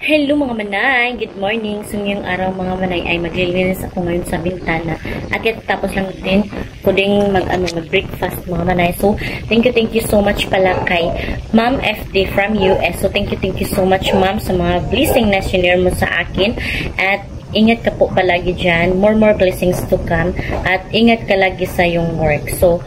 Hello mga manay! Good morning! So ngayong araw mga manay ay maglilinis ako ngayon sa bintana. At tapos lang din ko ding mag-breakfast mga manay. So thank you so much pala kay Ma'am FD from US. So thank you so much ma'am sa mga blessing na shinare mo sa akin. At ingat ka po palagi dyan. More blessings to come. At ingat ka lagi sa yung work. So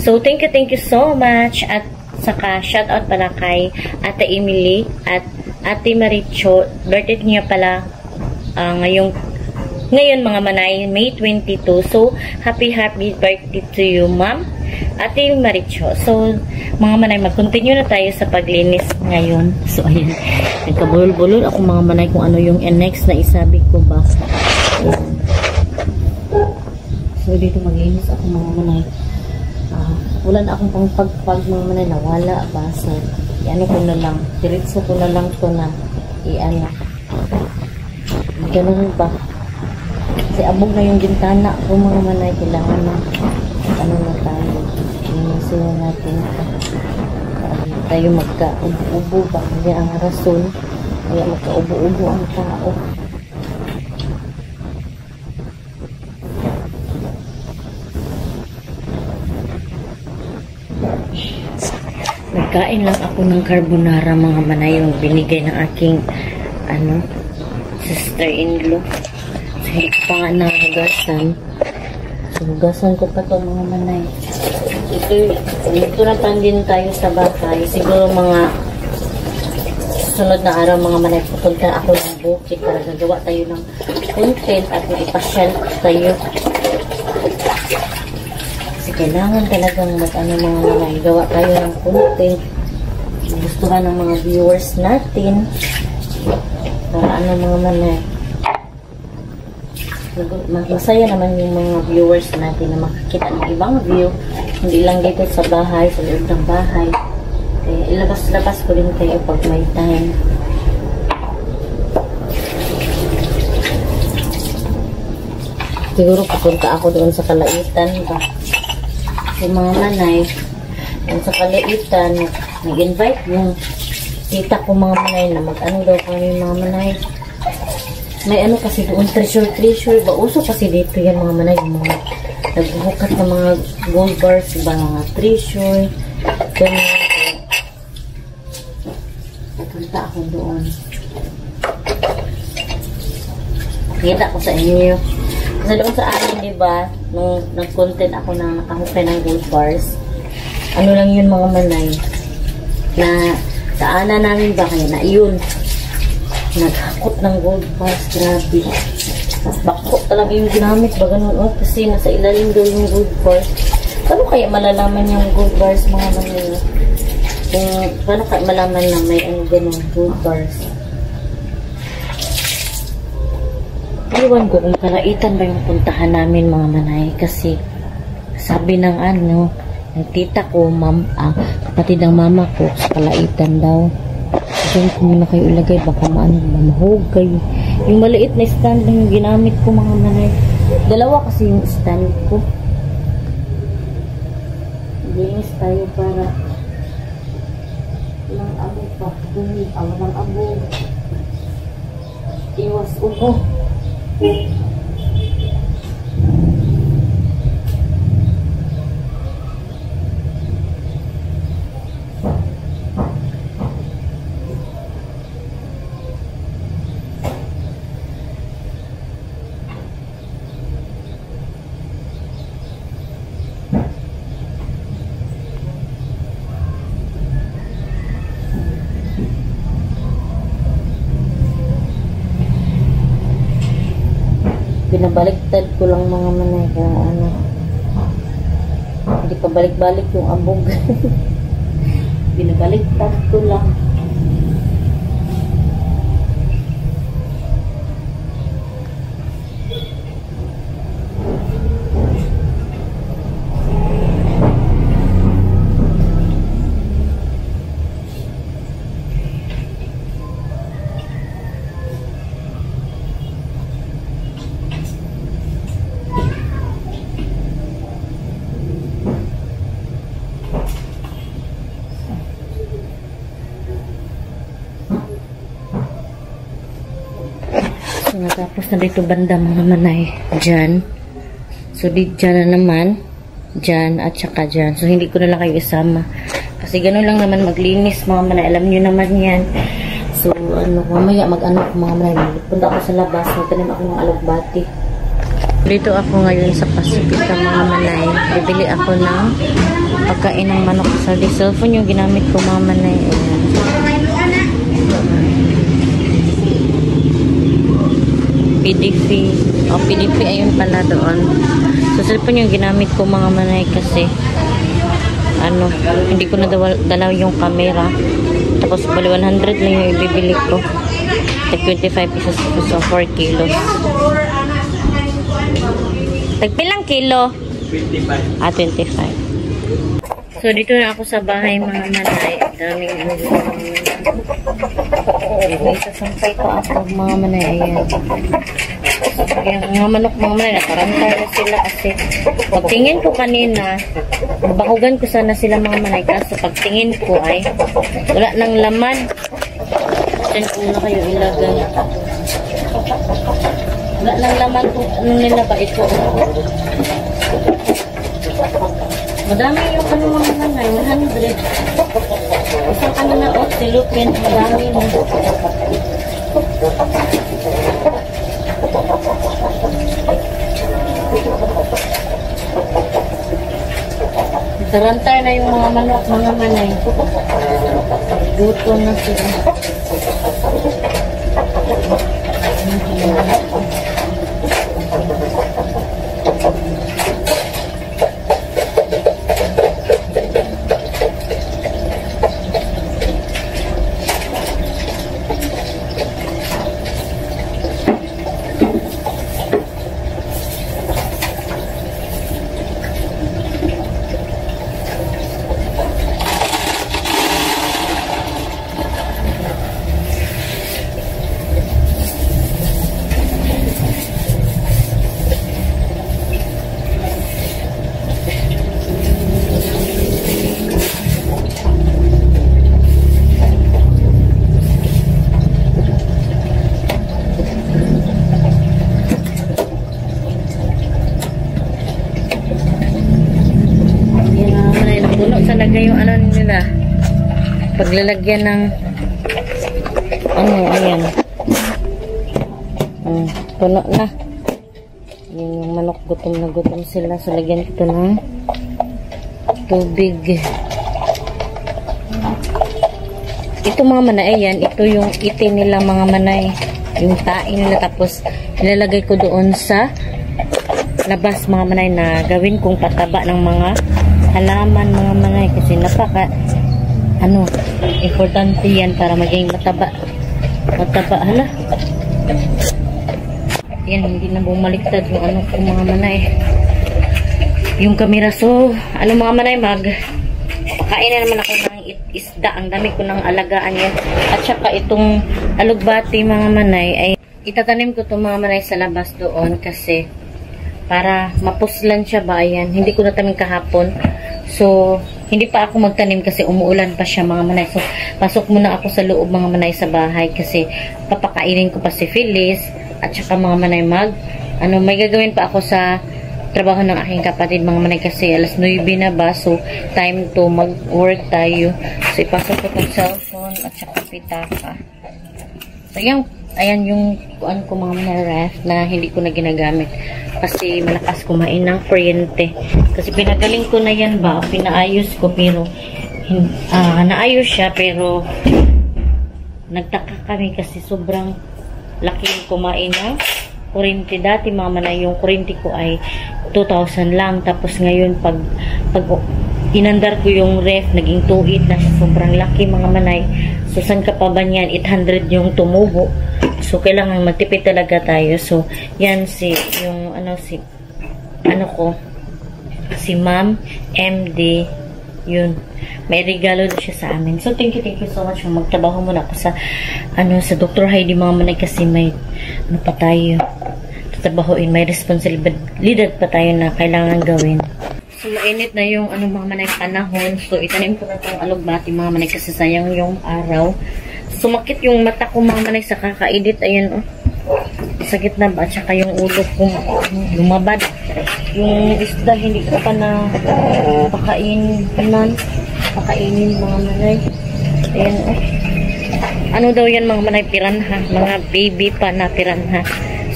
thank you so much. At saka shoutout pala kay Ate Emily at Ate Maricho, birthday niya pala ngayon mga manay, May 22. So, happy birthday to you, ma'am, Ate Maricho. So, mga manay, mag-continue na tayo sa paglinis ngayon. So, ayan, nagkabulol-bulol ako mga manay kung ano yung next na isabi ko ba. So, dito maglinis ako mga manay. Wala na akong pangpagpag mga manay, nawala ba. So, ano ko na lang, diretso ko na lang to na i-ano. Ganun ba? Kasi abog na yung bintana ko mga manay, kailangan na ano na tayo. Inisiyo natin tayo magka-ubo-ubo ba? Hindi ang rason. Kaya magka-ubo-ubo ang tao. Nagkain lang ako ng carbonara mga manay, yung binigay ng aking sister-in-law. So, hindi ko pa nga nahugasan. So, hugasan ko pa to mga manay. Ito na din tayo sa bahay. Siguro mga sunod na araw mga manay, pupunta ako ng bukid para gagawa tayo ng content at ipasyal tayo. Kailangan talagang mga manay, gawa tayo ng content. Gustuhan ng mga viewers natin. Para mga manay. Masaya naman yung mga viewers natin na makakita ng ibang view. Hindi lang dito sa bahay, sa loob ng bahay. Kaya ilabas-labas ko din kayo pag may time. Siguro pupunta ako doon sa Kalaitan ba. Yung mga manay, yung sa Kalaitan, nag-invite yung tita ko mga manay na mag-ano daw kami mga manay. May ano kasi doon, treasure ba? Uso kasi dito yan mga manay, yung mga nagbuhukat ng mga gold bars, ba mga treasure. Ganyan. Punta ako doon. Kita ko sa inyo. Kasi doon sa akin, diba, nung nag-content ako na nakahukay ng gold bars, ano lang yun mga manay, na daanan namin ba kaya na yun, naghakot ng gold bars, grabe. Bako talaga yung ginamit ba ganun, kasi nasa ilalim daw yung gold bars. Paano kaya malalaman yung gold bars mga manay? Paano kaya malaman na may ganun gold bars? Iwan ko kung Kalaitan ba yung puntahan namin mga manay, kasi sabi ng ng tita ko, kapatid ng mama ko, sa Kalaitan daw. Diyan ko muna kayo ilagay, baka mahugay. Yung maliit na stand lang yung ginamit ko mga manay. Dalawa kasi yung stand ko. Linis tayo para walang abo pa. Walang abo. Iwas ubo. Binabaliktad ko lang mga manay kung hindi pa balik-balik yung abog. Binabaliktad ko lang. So, natapos na dito banda mga manay. Dyan. So, dyan na naman. Dyan at saka dyan. So, hindi ko na lang kayo isama. Kasi gano'n lang naman maglinis mga manay. Alam nyo naman yan. So, mamaya mag-ano ko mga manay. Punta ako sa labas. Magtanim ako ng alugbati. Dito ako ngayon sa Pacifica mga manay. Bibili ako ng pagkain ng manok. Sa cellphone yung ginamit ko mga manay. Ayan. PDP. O, PDP ayun pala doon. So, cellphone yung ginamit ko mga manay kasi hindi ko na dalaw yung camera. Tapos, bali 100 lang yung ibibili ko. Tag 25 pesos so 4 kilos. Tagpilang kilo? 25. 25. So, dito na ako sa bahay mga manay. Daming isasampay pa ako mga manay. Ayan. Yung mga manok mga manay, natarantay na sila kasi pagtingin ko kanina, bakugan ko sana sila mga manay kaso pagtingin ko ay wala nang laman. Diyan ko na kayo ilagay. Wala nang laman kung ano nila ba ito. Madami yung mga manay, 100. Isang na silupin, madami mo. Tarantay na yung mga manok, mga manay. Gutom na sila. Yung ano nila paglalagyan ng ayan puno na yung manok, gutom na gutom sila so lagyan ito ng tubig. Ito mga manay, ayan, ito yung itin nila mga manay, yung tae nila, tapos nilalagay ko doon sa labas mga manay na gawin kong pataba ng mga halaman mga manay kasi napaka importante yan para maging mataba hala yan, hindi na bumaliktad yung mga manay yung kamera. So mga manay, pakain na naman ako ng isda. Ang dami ko ng alagaan yan at saka itong alugbati mga manay ay itatanim ko itong mga manay sa labas doon kasi para mapuslan siya ba. Ayan, hindi ko natanim kahapon. So, hindi pa ako magtanim kasi umuulan pa siya mga manay. So, pasok muna ako sa loob mga manay sa bahay kasi papakainin ko pa si Phyllis at saka mga manay may gagawin pa ako sa trabaho ng aking kapatid mga manay kasi alas 9 na ba. So, time to mag-work tayo. So, ipasok ko itong cellphone at saka pitaka. So, ayan yung kuan ko mga manay ref na hindi ko na ginagamit. Kasi malakas kumain ng kuryente. Kasi pinagaling ko na yan ba, pinaayos ko pero naayos siya pero nagtaka kami kasi sobrang laking kumain ng kuryente. Dati mga manay, yung kuryente ko ay 2,000 lang. Tapos ngayon pag inandar ko yung ref, naging 2,800 na siya. Sobrang laki mga manay. So saan ka pa ba niyan? 800 yung tumubo. So, kailangan magtipid talaga tayo. So, yan si Ma'am MD. Yun. May regalo na siya sa amin. So, thank you so much. Magtrabaho muna ako sa Dr. Heidi mga manay kasi may pa tayo tatrabahoin. May responsibilidad pa tayo na kailangan gawin. So, mainit na yung mga manay panahon. So, itanim ko na itong alugbati mga manay kasi sayang yung araw. Sumakit yung mata ko mga manay sa kaka-edit. Ayan, sakit na ba? At saka yung ulo kong lumabad. Yung isda, hindi ko pa na pakainin mga manay. Ayan, oh. Ano daw yan mga manay? Piranha. Mga baby pa na piranha.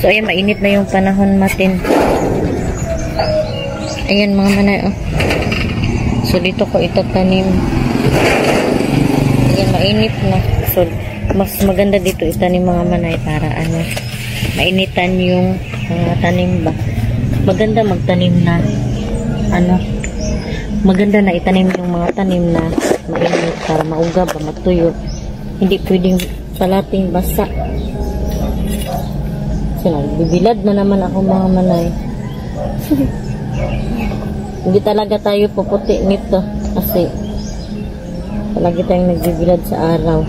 So, ayan, mainit na yung panahon natin. Ayan, mga manay, oh. So, dito ko itatanim. Ayan, mainit na. So, mas maganda dito itanim mga manay para ano, mainitan yung mga tanim ba. Maganda magtanim na ano, maganda na itanim yung mga tanim na mainit para mauga ba, matuyo. Hindi pwedeng palating basa. Bibilad na naman ako mga manay. Hindi talaga tayo puputi nito kasi palagi tayong nagbibilad sa araw.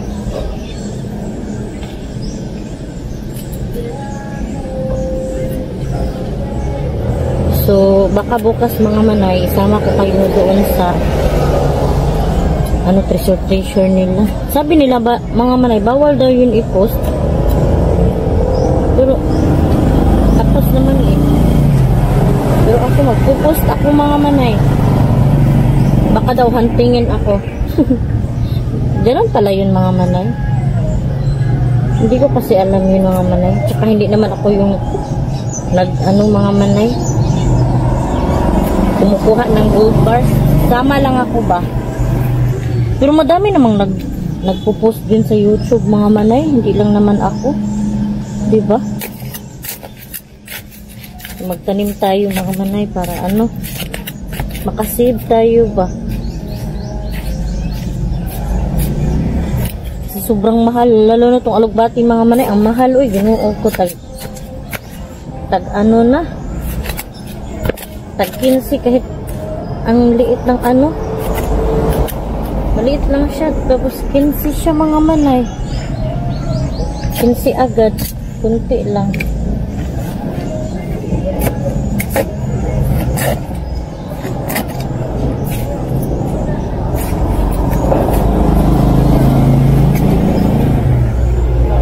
So, baka bukas mga manay, isama ko kayo doon sa ano, treasure nila. Sabi nila ba, mga manay, bawal daw yun i-post. Pero, tapos naman eh. Pero ako magpo-post ako mga manay. Baka daw hantingin ako. Diyan pala yun mga manay. Hindi ko kasi alam yun mga manay. Tsaka hindi naman ako yung mga manay. Kumukuha ng gold bars. Sama lang ako ba? Pero madami namang nagpo-post din sa YouTube mga manay. Hindi lang naman ako. Diba? Magtanim tayo mga manay para ano, makasave tayo ba? Kasi sobrang mahal. Lalo na itong alugbati mga manay. Ang mahal. Uy, ginuo ko. Tag ano na. Tag 15 kahit ang liit ng ano. Maliit lang siya. Tapos 15 siya mga manay. 15 agad. Kunti lang.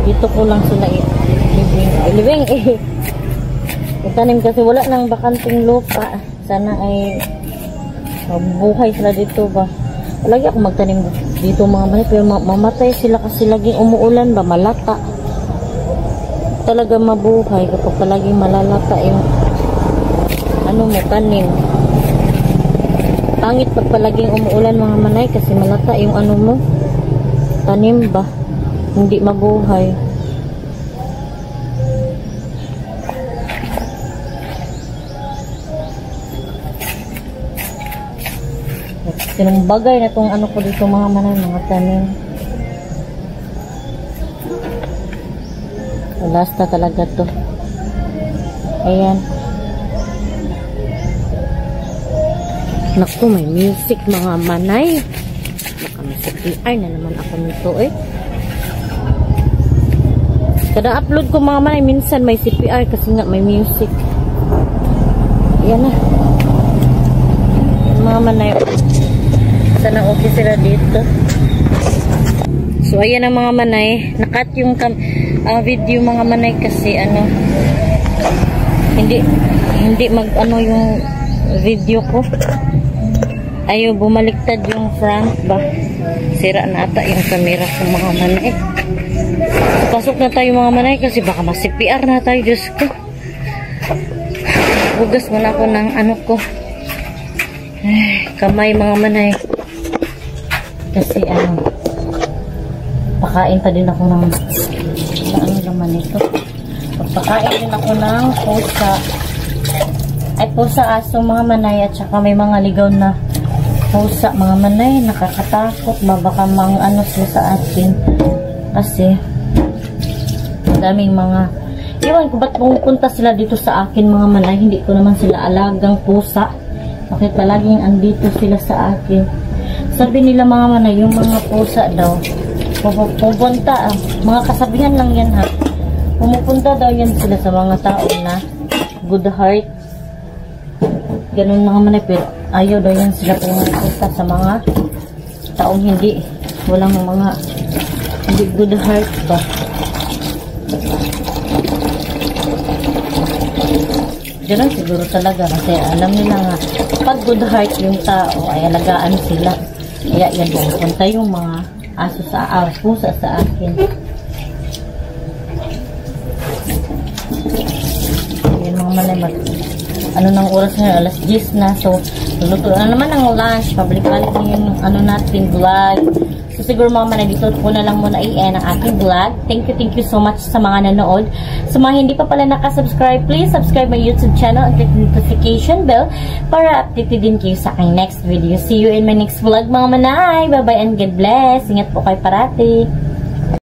Dito ko lang sila ilibing eh. Itanim kasi wala nang bakanting lupa. Sana ay mabuhay sila dito ba. Lagi ako magtanim dito mga manay, pero mamatay sila kasi laging umuulan ba, malata. Talaga mabuhay kapag palagi malalata yung ano mo, tanim. Pangit pag palaging umuulan mga manay kasi malata yung ano mo, tanim ba. Hindi mabuhay. Sinong bagay na itong ano ko dito mga manay, mga tanim. Lasta talaga to. Ayan. Naku, may music mga manay. Baka may CPR na naman ako nito eh. Kada upload ko mga manay, minsan may CPR kasi nga may music. Ayan na. Mga manay. Sana okay sila dito. So ayan ang mga manay. Nakat yung video mga manay kasi ano, hindi mag ano yung video ko. Ayaw bumaliktad yung front ba. Sira na ata yung camera ko mga manay. Pasok na tayo mga manay kasi baka mas-CPR na tayo. Diyos ko. Bugas muna ako ng ano ko. Ay, kamay mga manay. Kasi ano, pakain pa din ako ng ano naman ito. Pagpakain din ako ng pusa. Ay pusa, aso mga manay. At saka may mga ligaw na pusa mga manay. Nakakatakot. Baka mga ano sila sa atin. Kasi madaming mga, iwan ko ba't pumunta sila dito sa akin mga manay. Hindi ko naman sila alagang pusa. Bakit palaging andito sila sa akin. Sabi nila mga manay, yung mga pusa daw pupunta, mga kasabihan lang yan ha, pumupunta daw yan sila sa mga tao na good heart, ganun mga manay. Pero ayaw daw yan sila pumunta sa mga taong walang mga hindi good heart ba. Ganun siguro talaga kasi alam nila nga pag good heart yung tao ay alagaan sila. Kaya yan pupunta yung mga aso sa pusa sa akin. Yan mga manay ano nang oras ngayon, alas 10 na. So, luto na naman ang lunch. Pabalik-balik na yung natin vlog. So, siguro mga manay, dito ko na lang muna i-end ang aking vlog. Thank you so much sa mga nanood. Sa mga hindi pa pala nakasubscribe, please subscribe my YouTube channel and click the notification bell para updated din kayo sa aking next video. See you in my next vlog mga manay. Bye-bye and God bless. Ingat po kayo parati.